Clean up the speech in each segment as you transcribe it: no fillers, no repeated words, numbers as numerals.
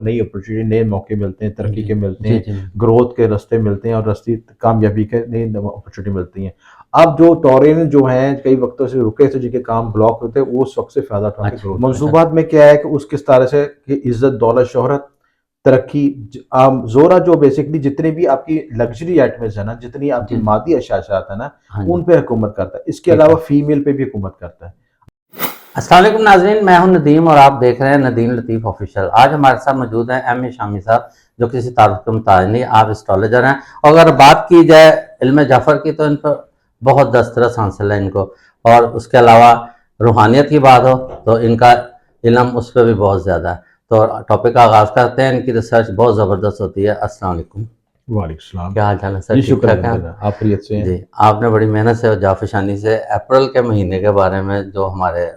नई अपॉर्चुनिटी, नए मौके मिलते हैं, तरक्की के मिलते जी हैं, जी ग्रोथ के रास्ते मिलते हैं और रास्ते कामयाबी के नई अपॉर्चुनिटी मिलती हैं। अब जो टोरेन जो हैं कई वक्तों से रुके थे, जिनके काम ब्लॉक होते हैं, वो उस वक्त से फ़ायदा उठा के अच्छा ग्रोथ अच्छा मंसूबात में क्या है कि उस किस तरह से कि इज़्ज़त, दौलत, शोहरत, तरक्की, ज़ोरा जो बेसिकली जितने भी आपकी लग्ज़री आइटम्स है ना, जितनी आपकी जी जी मादी अशाशात है ना, हाँ जी उन पे हुकूमत करता है। इसके ठीक अलावा है। फ़ीमेल पे भी हुकूमत करता है। अस्सलाम वालेकुम नाज़रीन, मैं हूं नदीम और आप देख रहे हैं नदीम लतीफ़ ऑफिशियल। आज हमारे साथ मौजूद हैं एम ए शामी साहब, जो किसी तारुफ के मुताबिक नहीं, आप एस्ट्रोलॉजर हैं। और अगर बात की जाए इल्म जाफ़र की तो इन पर बहुत दस्तरस हासिल है इनको, और उसके अलावा रूहानियत की बात हो तो इनका इल्म उस पर भी बहुत ज़्यादा है। तो टॉपिक का आगाज़ करते हैं। इनकी रिसर्च बहुत ज़बरदस्त होती है। अस्सलाम वालेकुम, वालेकुम सलाम। क्या हाल चाल है सर, जी, ठीक शुक्र ठाक है? अल्हम्दुलिल्लाह। आप खैरियत से हैं? जी, आपने बड़ी मेहनत से और जाफ़रशानी से अप्रैल के महीने के बारे में, जो हमारे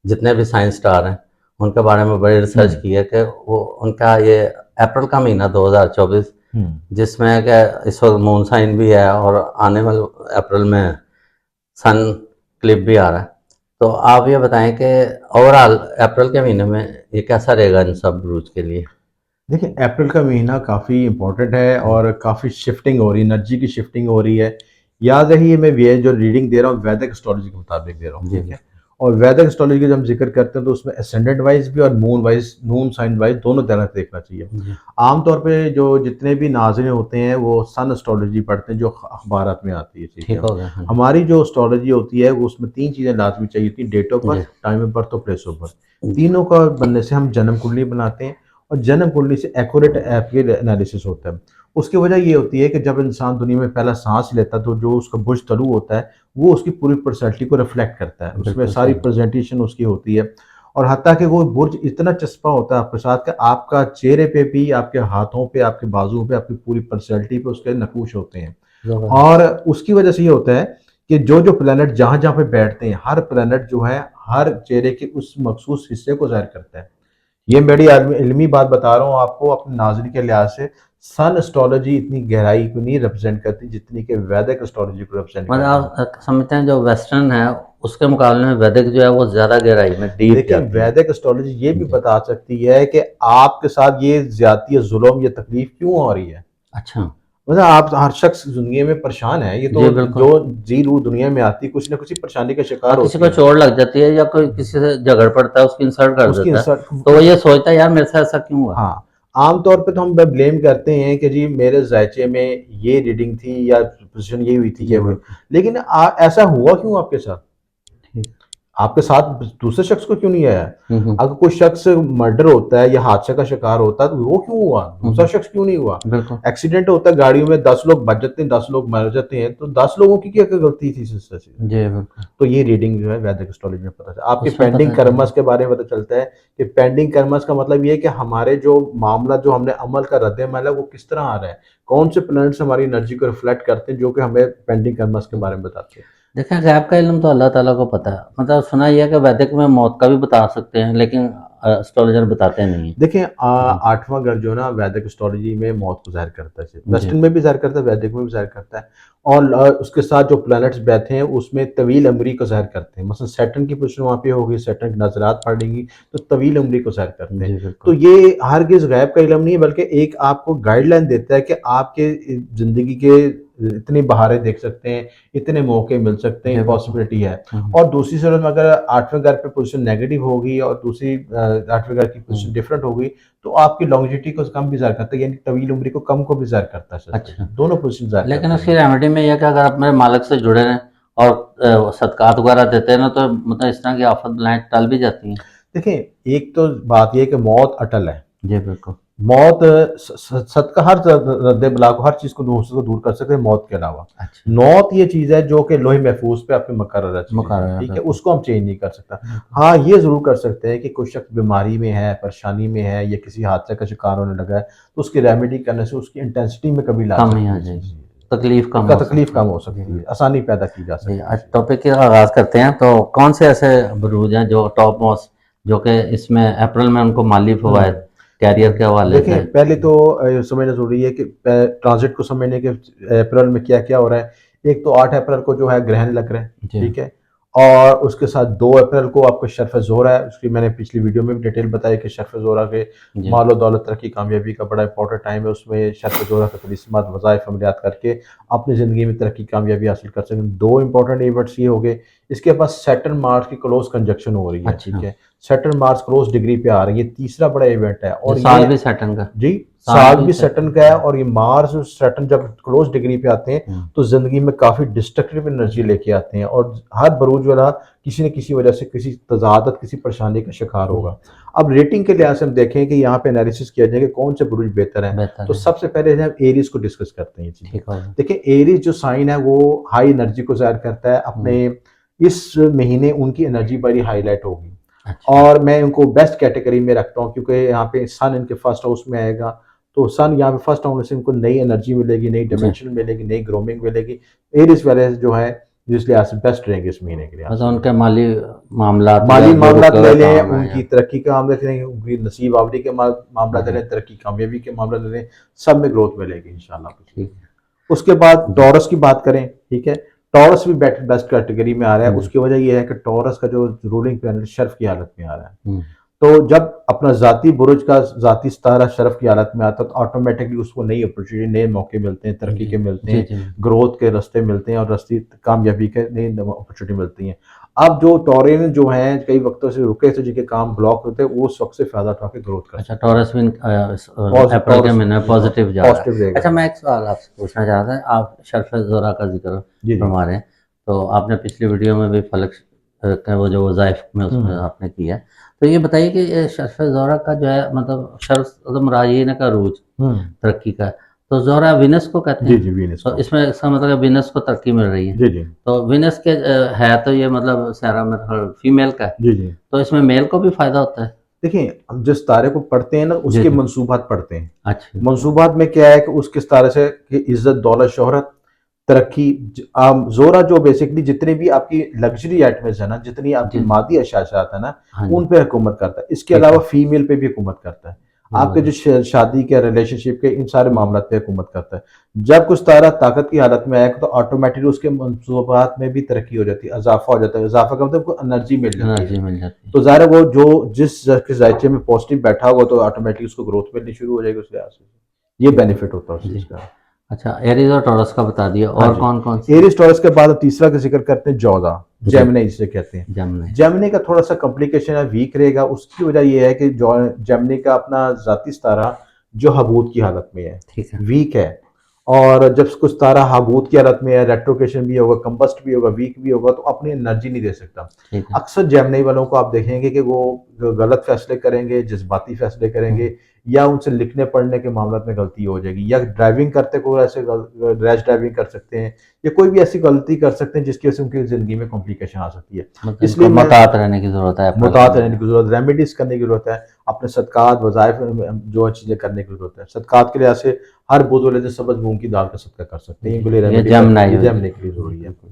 जितने भी साइंस स्टार हैं, उनके बारे में बड़ी रिसर्च हुँ, की है कि वो उनका ये अप्रैल का महीना 2024, हुँ। जिसमें कि इस वक्त मून साइन भी है और आने वाले अप्रैल में सन क्लिप भी आ रहा है। तो आप ये बताएं कि ओवरऑल अप्रैल के महीने में ये कैसा रहेगा इन सब ब्रूज के लिए? देखिए, अप्रैल का महीना काफ़ी इम्पोर्टेंट है हम्म, और काफ़ी शिफ्टिंग हो रही है, एनर्जी की शिफ्टिंग हो रही है। याद रखिए, मैं ये जो रीडिंग दे रहा हूँ वैदिक एस्ट्रोलॉजी के मुताबिक दे रहा हूँ, जी ठीक है? बिल्कुल। और वैदिक एस्ट्रोलॉजी का जब हम ज़िक्र करते हैं तो उसमें एसेंडेंट वाइज़ भी और moon wise, moon sign wise दोनों तरह से देखना चाहिए। जी आम तौर पे जो जितने भी नाज़रीन होते हैं वो सन एस्ट्रोलॉजी पढ़ते हैं, जो अखबारात में आती है, ठीक ठीक है? हो गया, हाँ जी। हमारी जो एस्ट्रोलॉजी होती है वो उसमें 3 चीज़ें लाज़मी चाहिए होती हैं: डेट ऑफ जी बर्थ, टाइम ऑफ बर्थ और प्लेस ऑफ बर्थ। जी तीनों का बनने से हम जन्म कुंडली बनाते हैं और जन्म कुंडली से एक्यूरेट आपके एनालिसिस होता है। उसकी वजह ये होती है कि जब इंसान दुनिया में पहला सांस लेता है तो जो उसका बुर्ज तलु होता है वो उसकी पूरी पर्सनैलिटी को रिफ्लेक्ट करता है, उसमें बिल्कुल सारी सही। प्रेजेंटेशन उसकी होती है। और हत्ता कि वो बुर्ज इतना चस्पा होता है आपके साथ कि आपका चेहरे पे भी, आपके हाथों पे, आपके बाजुओं पे, आपकी पूरी पर्सनैलिटी पे उसके नकूश होते हैं। जबरदस्त। और उसकी वजह से ये होता है कि जो प्लैनेट जहाँ-जहाँ पे बैठते हैं, हर प्लैनेट जो है हर चेहरे के उस मखसूस हिस्से को ज़ाहिर करता है। ये बड़ी इल्मी बात बता रहा हूँ आपको अपने नाज़रीन के लिहाज से। सन एस्ट्रोलॉजी इतनी गहराई को नहीं रिप्रेजेंट करती जितनी कि वैदिक एस्ट्रोलॉजी को रिप्रेजेंट मतलब करती है। आप समझते हैं जो वेस्टर्न है उसके मुकाबले में वैदिक जो है वो ज़्यादा गहराई में डीप देखिए, जाती है। वैदिक एस्ट्रोलॉजी ये भी जी। बता सकती है कि आपके साथ ये ज़्यादती या ज़ुल्म या तकलीफ क्यों हो रही है। अच्छा। मतलब आप, हर शख्स दुनिया में परेशान है, ये तो जी बिल्कुल। जो जी रूह दुनिया में आती है कुछ ना कुछ परेशानी का शिकार हाँ, किसी होती को है। चोट लग जाती है या कोई किसी से झगड़ पड़ता है, उसकी इंसल्ट कर उसकी देता है, इंसल्ट तो वो उस ये सोचता है यार मेरे साथ ऐसा क्यों हुआ? हाँ, आम तौर पे तो हम ब्लेम करते हैं कि जी मेरे ज़ायचे में ये रीडिंग थी या पोज़ीशन ये हुई थी, ये जी हुई। बिल्कुल। लेकिन ऐसा हुआ क्यों आपके साथ? ठीक। आपके साथ दूसरे शख्स को क्यों नहीं आया? हम्म। अगर कोई शख्स मर्डर होता है या हादसे का शिकार होता है तो वो क्यों हुआ? दूसरा हम्म। शख्स क्यों नहीं हुआ? बिल्कुल। एक्सीडेंट होता है, गाड़ियों में 10 लोग बच जाते हैं, 10 लोग मर जाते हैं, तो 10 लोगों की क्या क्या गलती थी इस वजह से? जी बिल्कुल। तो ये रीडिंग जो है वैदिक एस्ट्रोलॉजी में पता चला। आपके उसमें पेंडिंग पता चल। कर्मस के बारे में पता चलता है कि पेंडिंग कर्मस का मतलब ये है कि हमारे जो मामला, जो हमने अमल का रद्द-ए-अमल है वो किस तरह आ रहा है? कौन से प्लैनेट्स हमारी एनर्जी को रिफ्लेक्ट करते हैं जो कि हमें पेंडिंग कर्मस के बारे में बताते हैं। देखिए गैब का इल्म तो अल्लाह ताला को पता है। मतलब सुना यह है कि वैदिक में मौत का भी बता सकते हैं, लेकिन एस्ट्रोलॉजर बताते नहीं है। देखिए, जी। 8वां घर जो है ना वैदिक एस्ट्रोलॉजी में मौत को ज़ाहिर करता है। जी। वेस्टर्न में भी ज़ाहिर करता है, वैदिक में भी ज़ाहिर करता है। और उसके साथ जो प्लैनेट्स बैठे हैं उसमें तवील उम्री को ज़ाहिर करते हैं। मसलन सैटर्न की पोज़ीशन वहाँ पे होगी, सैटर्न की नज़रात पड़ेंगी तो तवील उम्री को ज़ाहिर करते हैं। जी तो बिल्कुल। ये हरगिज़ गैब का इल्म नहीं है, बल्कि एक आपको गाइडलाइन देता है कि आपके ज़िंदगी के इतनी बहारें देख सकते हैं, इतने मौके मिल सकते जी हैं, बिल्कुल। पॉसिबिलिटी है। हम्म। और दूसरी सूरत में अगर 8वें घर पे पोज़ीशन नेगेटिव होगी और दूसरी 8वें घर की पोज़ीशन हम्म। डिफरेंट होगी तो आपकी लॉन्जेविटी को कम भी ज़ाहिर करता है, यानी तवील उम्री को कम को भी ज़ाहिर करता है अच्छा। एस्ट्रोलॉजी। दोनों पोज़ीशन ज़ाहिर लेकिन करते हैं उसकी ये। रेमेडी में यह है कि अगर आप अपने मालिक से जुड़े रहें और सदकात वगैरह देते हैं ना, तो मतलब इस तरह की आफत बलाएं टल भी जाती हैं। देखिए, एक तो बात ये है कि मौत अटल है। जी बिल्कुल। मौत स स सदका हर रद्द-ए-बला को, हर चीज़ को दूर से दूर कर सकते हैं मौत के अलावा। अच्छा। मौत ये चीज़ है जो कि लोहे महफूज़ पे आपके मुकर्रर है चीज़ें हैं, मुकर्रर ठीक है? बिल्कुल। उसको हम चेंज नहीं कर सकता। बिल्कुल। हाँ, ये ज़रूर कर सकते हैं कि कोई शख्स बीमारी में है, परेशानी में है या किसी हादसे का शिकार होने लगा है, तो उसकी रेमेडी करने से उसकी इंटेंसिटी में कमी ला कम ही सकती आ है जाएगी, चीज़। तकलीफ कम का हो तकलीफ सकती कम है। हो जी सकती है, बिल्कुल। आसानी पैदा की जा जी, सकती है आज इससे। टॉपिक का आगाज़ करते हैं। तो कौन से ऐसे बुरूज हैं जो टॉप मोस्ट, जो कि इसमें अप्रैल में उनको माली फवायद हुँ। कैरियर के हवाले देखिए, से? पहले तो समझना ज़रूरी है कि ट्रांज़िट को समझने के अप्रैल में क्या-क्या हो रहा है। एक तो 8 अप्रैल को जो है ग्रहण लग रहा है, जी। ठीक है? और उसके साथ 2 अप्रैल को आपको शर्फ ज़ोहरा है, उसकी मैंने पिछली वीडियो में भी डिटेल बताई कि शर्फ ज़ोहरा के जी। माल और दौलत तरक्की कामयाबी का बड़ा इंपॉर्टेंट टाइम है। उसमें शर्फ ज़ोहरा का तलीसमात वज़ाइफ अमलियात करके अपनी ज़िंदगी में तरक्की कामयाबी हासिल कर सकें। 2 इंपॉर्टेंट इवेंट्स ये हो गए। इसके पास सैटर्न मार्स की क्लोज कंजक्शन हो रही है, अच्छा, ठीक है। सैटर्न मार्स क्लोज डिग्री पे आ रही है, तीसरा बड़ा इवेंट है। ये और साल ये भी सैटर्न का, जी, साल साल भी भी सैटर्न सैटर्न का है। और ये मार्स और सैटर्न जब क्लोज डिग्री पे आते हैं हम्म, तो जिंदगी में काफी डिस्ट्रक्टिव एनर्जी लेके आते हैं, और हर बरूज वाला किसी न किसी वजह से किसी तजादत किसी परेशानी का शिकार हम्म, होगा। अब रेटिंग के लिहाज से हम देखें कि यहाँ पे एनालिसिस किया जाए कि कौन से बुरुज बेहतर हैं। बेहतर तो है। सबसे पहले हम एरीज को डिस्कस करते हैं ये चीजें। ठीक होगा। देखिए, एरीज जो साइन है वो हाई एनर्जी को जाहिर करता है हम्म, अपने। इस महीने उनकी एनर्जी बड़ी हाईलाइट होगी, अच्छा, और मैं उनको बेस्ट कैटेगरी में रखता हूँ क्योंकि यहाँ पे सन इनके फर्स्ट हाउस में आएगा। तो सन यहाँ पे फर्स्ट हाउस से इनको नई एनर्जी मिलेगी, नई जी, डायमेंशन मिलेगी, नई ग्रोमिंग मिलेगी। एरिस वाले जो है जिस लिहाज से बेस्ट रहेंगे इस महीने के लिहाज मतलब से। उनके माली मामलात या माली जो मामला रुके ले हुए लें, काम है उनकी या तरक्की का मामला ले लें, उनकी नसीब आवरी के मामला ले हम्म, लें, तरक्की कामयाबी के मामला ले लें, सब में ग्रोथ मिलेगी इंशाल्लाह। ठीक है। उसके बाद जी, टॉरस की बात करें, ठीक है। टॉरस भी बेस्ट कैटेगरी में आ रहा है। हम्म, उसकी वजह यह है कि टॉरस का जो रूलिंग प्लैनेट शर्फ की हालत में आ रहा है। हम्म, तो जब अपना ज़ाती बुरुज का ज़ाती सितारा शरफ की हालत में आता है तो ऑटोमेटिकली उसको नई अपॉर्चुनिटी, नए मौके मिलते हैं, तरक्की जी, के मिलते जी, हैं, जी, ग्रोथ के रास्ते मिलते हैं, और रास्ते कामयाबी के नई अपॉर्चुनिटी मिलती हैं। अब जो टॉरियन जो हैं कई वक्तों से रुके थे, जिनके काम ब्लॉक होते हैं, वो उस वक्त से फ़ायदा उठा के ग्रोथ कर अच्छा, सकते हैं। टॉरस भी अप्रैल के टॉरस महीने में जी हाँ, पॉजिटिव जा रहा है। पॉजिटिव रहेगा अच्छा, जी। मैं एक सवाल आपसे पूछना चाहता हूँ, आप शर्फ ज़ोरा का जिक्र जी जी। फरमा रहे हैं, तो आपने पिछली वीडियो में भी फलक का वो जो वज़ाइफ में उसमें आपने किया है। तो ये बताइए कि ये शर्फ ज़ोरा का जो है मतलब शर्फ मुरायीन का रूज हम्म। तरक्की का, तो ज़ोरा विनस को कहते जी हैं। जी, वीनस तो को। इसमें इसका मतलब है विनस को तरक्की मिल रही है। जी जी। तो विनस के है तो ये मतलब सारा मतलब फीमेल का है, जी जी। तो इसमें मेल को भी फ़ायदा होता है? देखिए, हम जिस तारे को पढ़ते हैं ना जी, उसके जी। मंसूबात पढ़ते हैं। अच्छा, मंसूबात में क्या है कि उसके तारे से कि इज्जत, दौलत, शोहरत, तरक्की, जोरा जो बेसिकली जितने भी आपकी लग्जरी आइटम्स है ना, जितनी आपकी जी, जी। मादी अशाशात है ना, हाँ जी, उन पे हुकूमत करता है। इसके ठीक अलावा है। फीमेल पे भी हुकूमत करता है। आपके जो ज़बरदस्त। शादी के, रिलेशनशिप के, इन सारे हुँ, मामला पे हुकूमत करता है। जब कुछ तारा ताकत की हालत में आएगा तो ऑटोमेटिकली उसके मंसूबात में भी तरक्की हो जाती है, इजाफा हो जाता है। इजाफा का मतलब एनर्जी मिल जाती है। एनर्जी मिल जाती है। तो ज़ाहिर है वो जो जिस के जायचे में पॉजिटिव बैठा होगा तो ऑटोमेटिकली उसको ग्रोथ मिलनी शुरू हो जाएगी उस लिहाज से। ये ठीक है। बेनिफिट होता है उस चीज़ जी। का। अच्छा, एरीज़ और टॉरस का बता दिया, हाँ और जी। कौन-कौन से? एरीज टॉरस के बाद अब तीसरा का जिक्र करते हैं, जौजा, जी, जेमिनी जिसे कहते हैं। जमने। जेमिनी का थोड़ा सा कॉम्प्लिकेशन है, वीक रहेगा। उसकी वजह ये है कि जो जेमिनी का अपना ज़ाती सितारा जो हबूत की हालत में है, ठीक है, वीक है। और जब कुछ तारा हबूत की हालत में है, रेट्रोकेशन भी होगा, कंबस्ट भी होगा, वीक भी होगा, तो अपनी एनर्जी नहीं दे सकता। ठीक है। अक्सर जेमिनी वालों को आप देखेंगे कि वो गलत फैसले करेंगे, जज्बाती फैसले हुँ, करेंगे, या उनसे लिखने पढ़ने के मामला में गलती हो जाएगी, या ड्राइविंग करते को ऐसे रैश ड्राइविंग कर सकते हैं, या कोई भी ऐसी गलती कर सकते हैं जिसकी वजह से उनकी ज़िंदगी में कॉम्प्लिकेशन आ सकती है। मतलब इसलिए इनको मैं मुतात रहने की ज़रूरत है अप्रैल के मुतात रहने महीने की में। ज़रूरत, रेमेडीज़ करने की ज़रूरत है, अपने सदक़ात, वज़ाइफ जो चीज़ें करने की ज़रूरत है। सदक़ात के लिहाज से हर बुध वाले दिन सब्ज़ मूँग की दाल का सदका कर सकते हैं, जी, इनके लिए ये रेमेडी करके, जमनाई ये हुई। जमने के लिए जी, ज़रूरी है। बिल्कुल।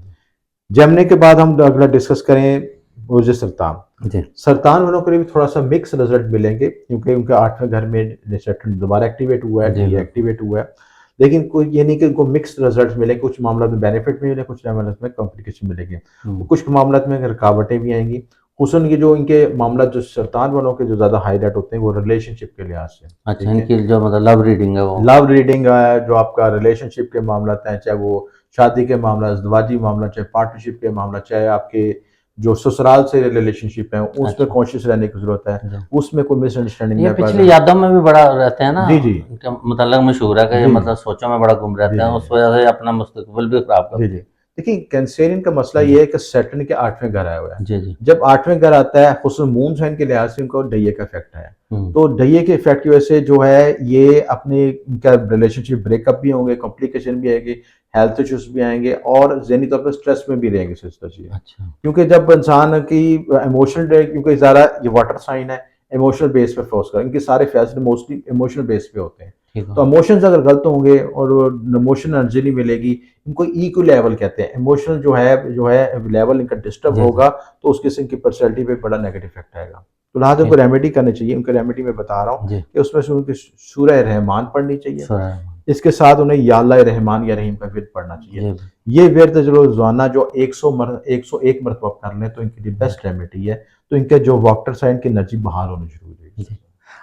जमने के बाद हम अगला डिस्कस करें बुर्ज सरतान। जी, सरतान वालों के लिए भी थोड़ा सा मिक्स रिजल्ट मिलेंगे क्योंकि उनके 8वें घर में सैटर्न दोबारा एक्टिवेट हुआ है, जी, बिल्कुल। डीएक्टिवेट हुआ है। लेकिन कोई ये नहीं कि उनको मिक्स रिजल्ट मिले, कुछ मामला में बेनिफिट मिले, कुछ मामला में कॉम्प्लिकेशन मिलेंगे। हुँ, कुछ मामला में रुकावटें भी आएंगी। खुसून ये जो इनके मामला जो सरतान वालों के जो ज़्यादा हाईलाइट होते हैं वो रिलेशनशिप के लिहाज से, अच्छा, ठीक है। इनकी जो मतलब लव रीडिंग है वो। लव रीडिंग है, जो आपका रिलेशनशिप के मामला हैं, चाहे वो शादी के मामला, इज़्दिवाजी मामला, चाहे पार्टनरशिप के मामला, चाहे आपके जो ससुराल से रिलेशनशिप है, उसमें अच्छा, कॉन्शियस रहने की ज़रूरत है। जी। उसमें कोई मिसअंडरस्टैंडिंग ये ना पिछली पैदा। यादों में भी बड़ा रहते हैं ना, जी, जी। इनका मतलब मशहूर है कि ये जी, मतलब सोचों में बड़ा गुम जी, रहते हैं, जी, उस वजह से अपना मुस्तकबिल भी खराब जी, जी। करते हैं। देखिए, कैंसेरियन का मसला जी, ये है कि सैटर्न के 8वें घर आया हुआ है। जी, जी। जब 8वें घर आता है, खुसूसन मून साइन के लिहाज से इनको डहिये का इफ़ेक्ट है। हुँ, तो डहिये के इफ़ेक्ट की वजह से जो है ये अपने इनका रिलेशनशिप ब्रेकअप भी होंगे, कॉम्प्लिकेशन भी आएगी, हेल्थ इश्यूज़ भी आएँगे, और ज़हनी तौर पे स्ट्रेस में भी रहेंगे सिस्टर जी। अच्छा, क्योंकि जब इंसान की इमोशनल डे, क्योंकि ज़्यादा ये वाटर साइन है, इमोशनल बेस पे फोकस करें, इनके सारे फैसले मोस्टली इमोशनल बेस पे होते हैं। ठीक तो हो। इमोशंस अगर गलत होंगे और इमोशनल एनर्जी नहीं मिलेगी, इनको ईक्यू लेवल कहते हैं। इमोशनल जो है लेवल इनका डिस्टर्ब जी, जी। होगा तो उसके से इनकी पर्सनैलिटी पे बड़ा नेगेटिव इफेक्ट आएगा। तो लिहाजा उनको ठीक, रेमेडी करनी चाहिए। उनको रेमेडी मैं बता रहा हूँ जी, कि उसमें से उनकी सूरह रहमान पढ़नी चाहिए। सुना है। इसके साथ उन्हें या अल्लाह रहमान या रहीम का विर्द पढ़ना चाहिए। जी ये विर्द जो रोजाना जो 101 मरतबा कर लें तो इनके लिए बेस्ट रेमेडी है। तो इनके जो वाटर साइन की एनर्जी बाहर होनी शुरू हो जाएगी। जी।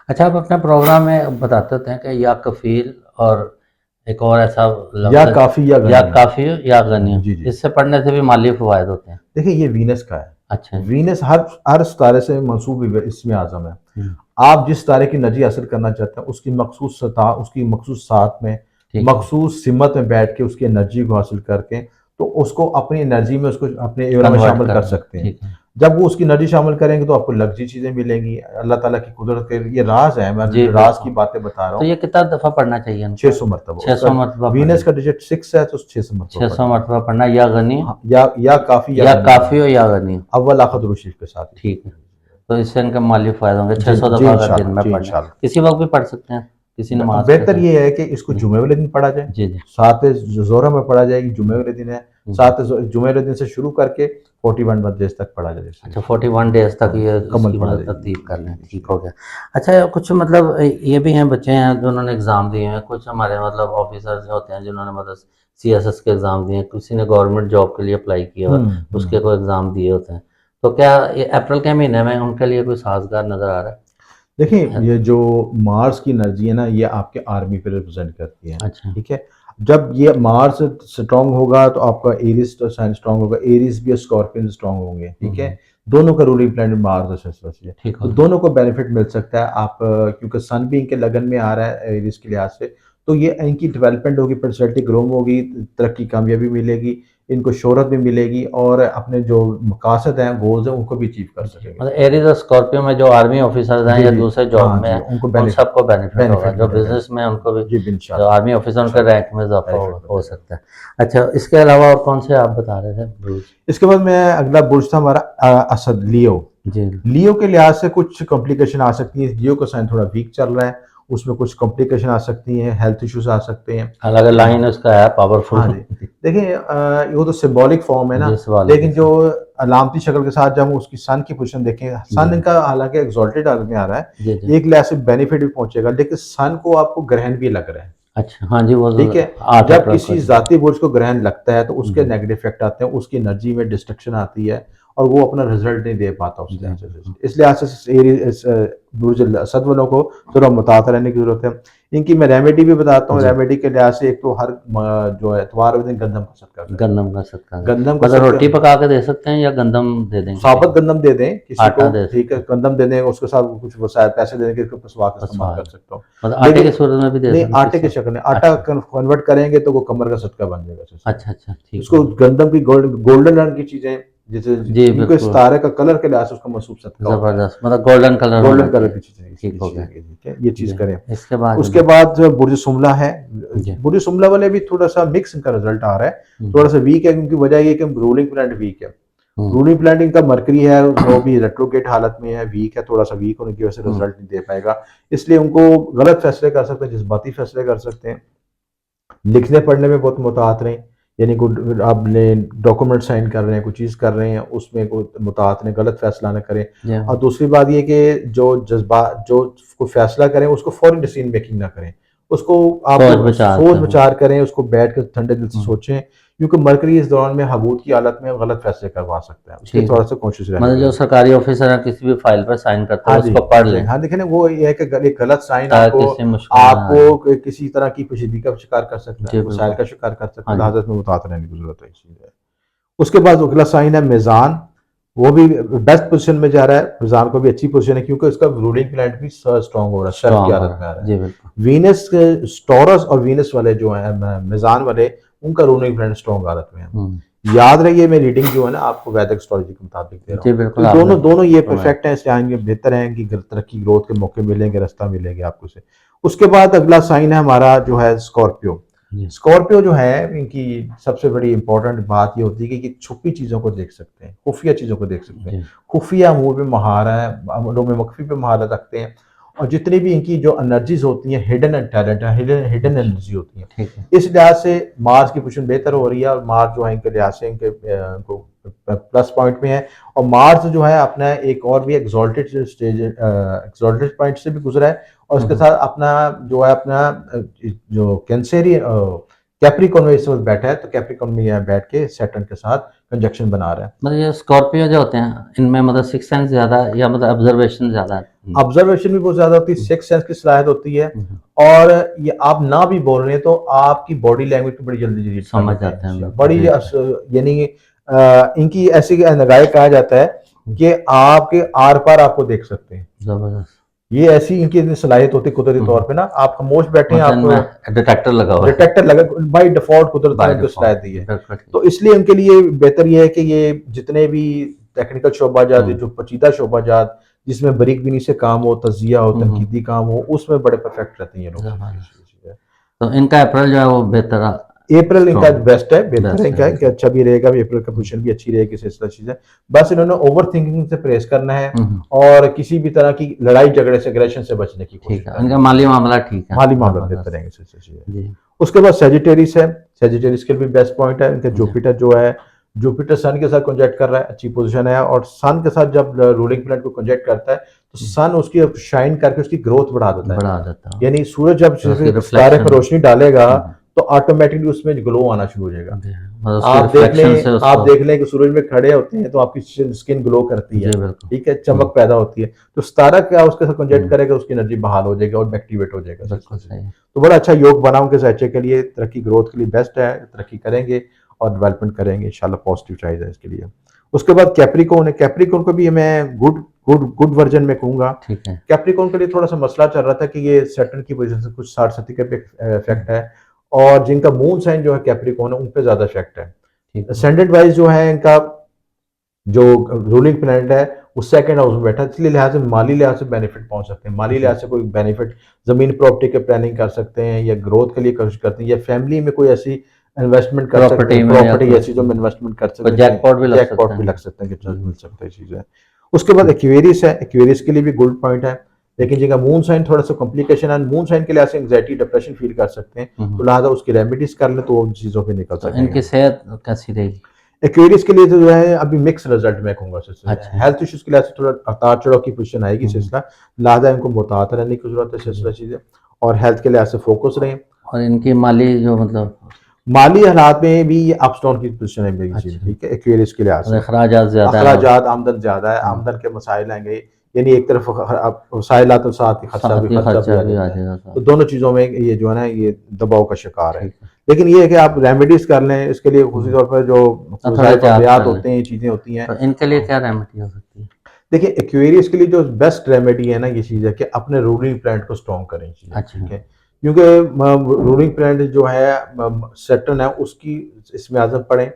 अच्छा, आप अपने प्रोग्राम में बताते होते हैं कि या कफील और एक और ऐसा लफ्ज़ या है, काफी या या गनी। काफी या गनी, जी जी। इससे पढ़ने से भी माली फवायद होते हैं। देखिए ये वीनस का है। अच्छा। वीनस हर सितारे से मंसूब इसमें आजम है। आप जिस सितारे की एनर्जी हासिल करना चाहते हैं उसकी मखसूस सतह, उसकी मखसूस साथ में, मखसूस सिमत में बैठ के उसकी एनर्जी को हासिल करके तो उसको अपनी एनर्जी में उसको अपने एवरा में शामिल कर सकते हैं। जब वो उसकी एनर्जी शामिल करेंगे तो आपको लग्जरी चीजें मिलेंगी। अल्लाह ताला की कुदरत के ये राज है, मैं राज की बातें बता रहा हूँ। तो ये कितना दफा पढ़ना चाहिए? 600 मरतबा। 600 मरतबा। वीनस का डिजिट 6 है तो 600 मरतबा 600 मरतबा पढ़ना। या गनी, या काफी या काफी हो या गनी, अव्वल आखिर दुरूद शरीफ के साथ। ठीक है। तो इससे इनका माली फायदा होंगे। 600 दफा अगर दिन में पढ़ना, किसी वक्त भी पढ़ सकते हैं, किसी नमाज। बेहतर ये है कि इसको जुमे वाले दिन पढ़ा जाए। जी जी। सात जोहर में पढ़ा जाएगी, जुमे वाले दिन है। सात जुमे वाले दिन से शुरू करके 41 डेज तक पढ़ा जाए। अच्छा, 41 डेज तक ये तरतीब कर लें। ठीक हो गया। अच्छा, कुछ मतलब ये भी हैं बच्चे हैं जिन्होंने एग्ज़ाम दिए हैं, कुछ हमारे मतलब ऑफिसर्स होते हैं जिन्होंने मतलब CSS के एग्ज़ाम दिए हैं, किसी ने गवर्नमेंट जॉब के लिए अप्लाई किया हुआ उसके कोई एग्ज़ाम दिए होते हैं, तो क्या ये अप्रैल के महीने में उनके लिए कोई साजगार नज़र आ रहा है? देखिए ये जो मार्स की एनर्जी है ना, ये आपके आर्मी पे रिप्रेजेंट करती है। अच्छा। ठीक है, जब ये मार्स स्ट्रांग होगा तो आपका एरिस साइन स्ट्रांग होगा, एरिस भी स्कॉर्पियन स्ट्रांग होंगे। ठीक है, दोनों का रूलिंग प्लैनेट मार्स है, तो दोनों को बेनिफिट मिल सकता है। आप क्योंकि सन भी इनके लगन में आ रहा है एरिस के लिहाज से, तो ये इनकी डेवलपमेंट होगी, पर्सनैलिटी ग्रो होगी, तरक्की कामयाबी मिलेगी, इनको शोहरत भी मिलेगी और अपने जो मकासद हैं, गोल्स हैं, उनको भी अचीव कर सकेंगे। मतलब एरीज और स्कॉर्पियो में जो आर्मी ऑफिसर्स हैं या दूसरे जॉब में हैं, उन सबको बेनिफिट होगा। जो बिजनेस में उनको भी, जो आर्मी ऑफिसर उनके रैंक में इजाफा हो सकता है। अच्छा, इसके अलावा और कौन से आप बता रहे थे? इसके बाद में अगला बुर्ज था हमारा असद, लियो। लियो के लिहाज से कुछ कॉम्प्लिकेशन आ सकती है। लियो का साइन थोड़ा वीक चल रहा है, उसमें कुछ कॉम्प्लिकेशन आ सकती हैं, हेल्थ इश्यूज आ सकते हैं। अलग लाइन उसका है पावरफुल। हाँ जी, देखिए वो तो सिंबॉलिक फॉर्म है ना, लेकिन जो अलामती शक्ल के साथ जब उसकी सन की पोजीशन देखें, सन इनका हालांकि एक्सॉल्टेड हालत में आ रहा है, एक लिहाज से बेनिफिट भी पहुंचेगा, लेकिन सन को आपको ग्रहण भी लग रहा है। अच्छा, हाँ जी, वो ठीक है। जब किसी जाती बुर्ज को ग्रहण लगता है तो उसके नेगेटिव इफेक्ट आते हैं, उसकी एनर्जी में डिस्ट्रक्शन आती है और वो अपना रिजल्ट नहीं दे पाता उस लिहाज से। इस लिहाज से बुर्ज असद वालों को थोड़ा मुताबिक रहने की जरूरत है। इनकी मैं रेमेडी भी बताता हूँ। रेमेडी के लिहाज से एक तो हर जो है इतवार दिन गंदम का सदका, गंदम का सदका, गंदम मतलब रोटी पका के दे सकते हैं या गंदम दे दें? साबुत गंदम दे दें किसी को, ठीक है, गंदम दे दें, उसके साथ कुछ पैसे दे दें, पसवा के इस्तेमाल कर सकता हूँ। मतलब आटे के सूरत में भी दे नहीं, आटे के शक्ल में आटा कन्वर्ट करेंगे तो वो कमर का सदका बन जाएगा। अच्छा अच्छा, ठीक। उसको गंदम की गोल्डन रंग की चीजें, जैसे क्योंकि सितारे का कलर के लिहाज से उसका महसूस सदका, जबरदस्त, मतलब गोल्डन कलर की चीजें, ठीक हो गया। ठीक है, ये चीज करें। उसके बाद जो बुर्ज सुमला है, बुर्ज सुमला वाले भी थोड़ा सा मिक्स इनका रिजल्ट आ रहा है, थोड़ा सा वीक है, क्योंकि वजह ये कि रूलिंग प्लैनेट वीक है। रूलिंग प्लैनेट इनका मरकरी है, वो भी रेट्रोगेट हालत में है, वीक है, थोड़ा सा वीक होने की वजह से रिजल्ट नहीं दे पाएगा। इसलिए उनको गलत फैसले कर सकते हैं, जज्बाती फैसले कर सकते हैं। लिखने पढ़ने में बहुत मुताहत रहें, यानी कोई आपने डॉक्यूमेंट साइन कर रहे हैं, कोई चीज़ कर रहे हैं, उसमें कोई मुताहत नहीं, गलत फैसला ना करें। और दूसरी बात ये कि जो जज्बा, जो कोई फैसला करें उसको फौरी डिसीजन मेकिंग ना करें, उसको आप सोच विचार करें, उसको बैठ कर ठंडे दिल से सोचें, क्योंकि मरकरी इस दौरान में हबूत की हालत में गलत फैसले करवा सकता है। उसके थोड़ा सा कोशिश रहे। मतलब जो सरकारी ऑफिसर है किसी भी फाइल पर साइन करते हैं उसको पढ़ लें। हाँ, देखिए ना, वो ये है कि गलत साइन आपको किसी तरह की पेचीदगी का शिकार कर सकता है, मसाइल का शिकार कर सकता है। लिहाजा में मुताबिक रहने की जरूरत है। उसके बाद अगला साइन है मीज़ान, वो भी बेस्ट पोजीशन में जा रहा है। मीज़ान को भी अच्छी पोजीशन है क्योंकि उसका रूलिंग प्लैनेट भी स्ट्रांग हो रहा है, शर की हालत में आ रहा है। वीनस, टॉरस और वीनस वाले जो है मीज़ान वाले, उनका रूलिंग प्लैनेट स्ट्रांग हालत में है। याद रहिए, मैं रीडिंग जो है ना आपको वैदिक एस्ट्रोलॉजी के मुताबिक दे रहा हूँ, तो दोनों ये परफेक्ट है, इससे आएंगे बेहतर है कि तरक्की ग्रोथ के मौके मिलेंगे, रास्ता मिलेगा आपको से। उसके बाद अगला साइन है हमारा जो है स्कॉर्पियो। स्कॉर्पियो जो है, इनकी सबसे बड़ी इंपॉर्टेंट बात ये होती है कि छुपी चीजों को देख सकते हैं, खुफिया चीजों को देख सकते हैं, खुफिया अमूर पे महारत है, अमलों में मख्फी पे महारत रखते हैं, और जितनी भी इनकी जो एनर्जीज होती हैं, हिडन टैलेंट है, हिडन एनर्जी होती है। इस लिहाज से मार्स की पोजीशन बेहतर हो रही है, और मार्स जो है इनके लिहाज से इनको प्लस पॉइंट में है। और मार्स जो है अपना एक और भी एक्सॉल्टेड स्टेज, एक्सॉल्टेड पॉइंट से भी गुजरा है, और उसके साथ अपना जो है अपना जो कैंसेरी कैप्रिकॉन में इस वक्त बैठा है, तो कैप्रिकॉन में यहाँ बैठ के सैटर्न के साथ कंजक्शन बना रहा है। मतलब ये स्कॉर्पियो जो होते हैं इनमें मतलब सिक्स सेंस ज्यादा या मतलब ऑब्जर्वेशन ज्यादा है? ऑब्जर्वेशन भी बहुत ज्यादा होती है, सिक्स सेंस की सलाहियत होती है, और ये आप ना भी बोल रहे हैं तो आपकी बॉडी लैंग्वेज को बड़ी जल्दी रीड समझ जाते हैं लोग। बड़ी यानी इनकी ऐसी नगाहे कहा जाता है कि आपके आर पार आपको देख सकते हैं। जबरदस्त। ये ऐसी इनकी सलाहियत होती है कुदरती तौर पे ना, आप खामोश बैठे हैं, आप डिटेक्टर लगा हुआ है, डिटेक्टर लगा बाई डिफॉल्ट कुदरत by ने उनको सलाहियत default, दी है। बिल्कुल ठीक। तो इसलिए उनके लिए बेहतर ये है कि ये जितने भी टेक्निकल शोबाजात, जो पेचीदा शोबाजात जिसमें बारीक बीनी से काम हो, तजिया हो, तनकीदी काम हो, उसमें बड़े परफेक्ट रहते हैं ये लोग। तो इनका अप्रैल जो है वो बेहतर, अप्रैल इनका बेस्ट है, बेहतर बेस्ट है इनका, कि अच्छा भी रहेगा, अप्रैल का पोजीशन भी अच्छी रहेगी, सिलसिला चीज है। बस इन्होंने ओवर थिंकिंग से परहेज करना है और किसी भी तरह की लड़ाई झगड़े से, एग्रेशन से बचने की कोशिश ठीक है। इनका माली मामला ठीक है, माली मामला बेहतर रहेंगे, सिलसिला चीज है। उसके बाद सेजिटेरियस है, सेजिटेरियस के भी बेस्ट पॉइंट है। इनका जुपिटर जो है, जुपिटर सन के साथ कॉन्जैक्ट कर रहा है, अच्छी पोजीशन है, और सन के साथ जब रूलिंग प्लैनेट को कॉन्जैक्ट करता है तो सन उसकी शाइन करके उसकी ग्रोथ बढ़ा देता है। यानी सूरज जब सितारे पर रोशनी डालेगा तो ऑटोमेटिकली उसमें ग्लो आना शुरू हो जाएगा। आप देख लें कि सूरज में खड़े होते हैं तो आपकी स्किन ग्लो करती है, ठीक है, चमक पैदा होती है। तो सितारा क्या उसके साथ कॉन्जैक्ट करेगा, उसकी एनर्जी बहाल हो जाएगी और एक्टिवेट हो जाएगा। तो बड़ा अच्छा योग बना उनके साइचे के लिए, तरक्की ग्रोथ के लिए बेस्ट है, तरक्की करेंगे और डेवलपमेंट करेंगे इंशाल्लाह, पॉजिटिव चाइज है इसके लिए। उसके बाद कैप्रिकॉर्न है, कैप्रिकॉर्न को भी मैं गुड वर्जन में कहूंगा। कैप्रिकॉर्न के लिए थोड़ा सा मसला चल रहा था कि ये सैटर्न की पोजीशन से कुछ 60-70 का इफेक्ट है, और जिनका मून साइन जो है कैप्रिकॉर्न है उन पे ज्यादा इफेक्ट है। स्टैंडर्ड वाइज जो है इनका जो रूलिंग प्लैनेट है वो सेकंड हाउस में बैठा है, इसलिए लिहाज से माली लिहाज से बेनिफिट पहुंच सकते हैं। माली लिहाज से कोई बेनिफिट, जमीन प्रॉपर्टी के प्लानिंग कर सकते हैं, या ग्रोथ के लिए कोशिश करते हैं, या फैमिली में कोई ऐसी इन्वेस्टमेंट कर सकते हैं, प्रॉपर्टी या चीजों में इन्वेस्टमेंट कर सकते हैं, जैकपॉट भी लग सकते हैं कि मिल सकता है चीजें। उसके बाद एक्वेरियस है, एक्वेरियस के लिए भी गुड पॉइंट है, लेकिन जिनका मून साइन थोड़ा सा कॉम्प्लिकेशन है, मून साइन के लिए ऐसे एंग्जाइटी डिप्रेशन फील कर सकते हैं, तो लिहाजा उसकी रेमेडीज कर ले तो उन चीजों पे निकल सकते हैं। इनकी सेहत कैसी रहेगी? एक्वेरियस के लिए तो जो है अभी मिक्स रिजल्ट मैं कहूंगा सिलसिला। हेल्थ इश्यूज के लिए थोड़ा उतार चढ़ाव की पोजीशन आएगी सिलसिला, लिहाजा इनको मुतात रहने की जरूरत है सिलसिला चीजें, और हेल्थ के लिए ऐसे फोकस रहें। और इनकी माली जो मतलब माली हालात में भी ये अप डाउन की पोजीशन है मेरी चीज, ठीक है। एक्वेरियस के लिए अखराजात ज्यादा, अखराजात आमदन ज्यादा है, आमदन के मसाइल आएंगे, यानी एक तरफ वसाइल तो साथ ही खर्चा भी आ जाएगा, तो दोनों चीजों में ये जो है ना ये दबाव का शिकार है। लेकिन ये है कि आप रेमेडीज कर लें, इसके लिए खुशी तौर पर जो अद्वियात होते हैं, ये चीजें होती हैं। तो इनके लिए क्या रेमेडी हो सकती है? देखिए एक्वेरियस के लिए जो बेस्ट रेमेडी है ना, ये चीज है कि अपने रूलिंग प्लैनेट को स्ट्रॉन्ग करें, ठीक है, क्योंकि रूलिंग प्लैनेट जो है सैटर्न है, उसकी इसमें आज़म पढ़ें,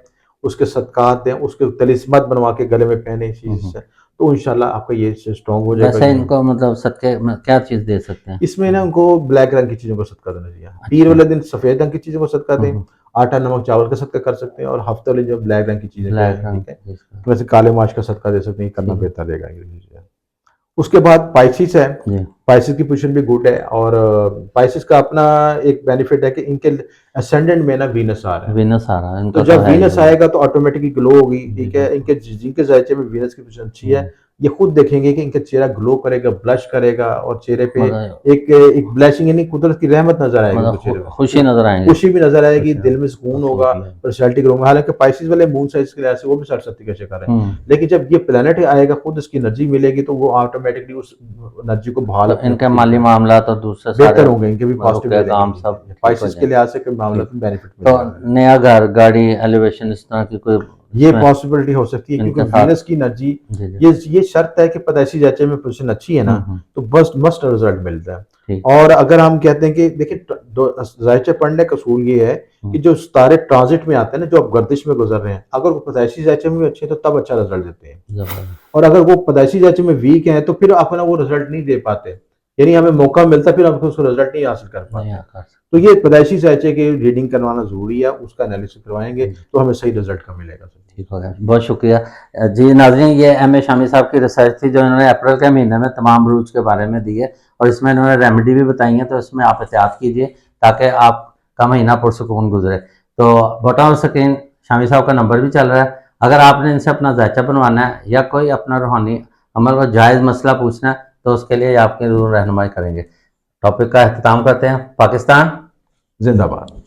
उसके सदकात दें, उसके तलिस्मत बनवा के गले में पहने चीज से, तो इंशाल्लाह आपका ये स्ट्रॉन्ग हो जाएगा। वैसे इनको मतलब सदके क्या चीज दे सकते हैं? इसमें ना उनको ब्लैक रंग की चीजों को सदका देना चाहिए। पीर वाले दिन सफेद रंग की चीजों को सदका दें, आटा नमक चावल का सदका कर सकते हैं, और हफ्ते वाले जो ब्लैक रंग की चीजें, ठीक है, वैसे काले माश का सदका दे सकते हैं, करना बेहतर रहेगा। उसके बाद पाइसिस है, पाइसिस की पोजीशन भी गुड है, और पाइसिस का अपना एक बेनिफिट है कि इनके असेंडेंट में ना वीनस आ रहा है, तो जब वीनस आएगा तो ऑटोमेटिकली ग्लो होगी, ठीक है। इनके जिनके जायचे में वीनस की पोजीशन अच्छी है, ये खुद देखेंगे कि इनका चेहरा ग्लो करेगा, ब्लश करेगा, और चेहरे पे एक ब्लशिंग यानी कुदरत की रहमत नजर आएगी, चेहरे में खुशी नजर आएगी, खुशी भी नजर आएगी, दिल में सुकून होगा, पर्सनैलिटी ग्रो। हालांकि पाइसिस वाले मून साइज के लिहाज से वो भी 60-70 का शिकार है, लेकिन जब ये प्लेनेट आएगा खुद इसकी एनर्जी मिलेगी तो वो ऑटोमेटिकली उस एनर्जी को बहाल, तो इनके माली मामला तो दूसरे बेहतर होंगे, इनके भी पॉजिटिव काम सब पाइसिस के लिहाज से मामला में बेनिफिट मिलेगा। तो नया घर, गाड़ी, एलिवेशन, इस तरह की कोई ये पॉसिबिलिटी हो सकती है, क्योंकि वीनस की एनर्जी ये शर्त है कि पैदाइशी जांचे में पोजीशन अच्छी है ना, तो बस मस्ट रिजल्ट मिलता है। और अगर हम कहते हैं कि देखिए जायचे पढ़ने का असूल ये है कि जो सितारे ट्रांजिट में आते हैं ना, जो आप गर्दिश में गुजर रहे हैं, अगर वो पैदाइशी जायचे में अच्छे हैं तो तब अच्छा रिजल्ट देते हैं, और अगर वो पैदाइशी जायचे में वीक हैं तो फिर अपना वो रिजल्ट नहीं दे पाते, यानी हमें मौका मिलता फिर हम उसको रिजल्ट नहीं हासिल कर पाते। तो ये पैदाइशी जायचे की रीडिंग करवाना जरूरी है, उसका एनालिसिस करवाएंगे तो हमें सही रिजल्ट का मिलेगा। ठीक हो गया, बहुत शुक्रिया जी। नाज़रीन, ये एम.ए. शामी साहब की रिसर्च थी जो इन्होंने अप्रैल के महीने में तमाम रूज के बारे में दी है, और इसमें इन्होंने रेमेडी भी बताई है, तो इसमें आप एहतियात कीजिए ताकि आपका महीना पुरसुकून गुजरे। तो बॉटम ऑफ स्क्रीन शामी साहब का नंबर भी चल रहा है, अगर आपने इनसे अपना जायचा बनवाना है या कोई अपना रूहानी अमल व जायज़ मसला पूछना है तो उसके लिए आपकी जरूर रहनुमाई करेंगे। टॉपिक का अख्ताम करते हैं। पाकिस्तान जिंदाबाद।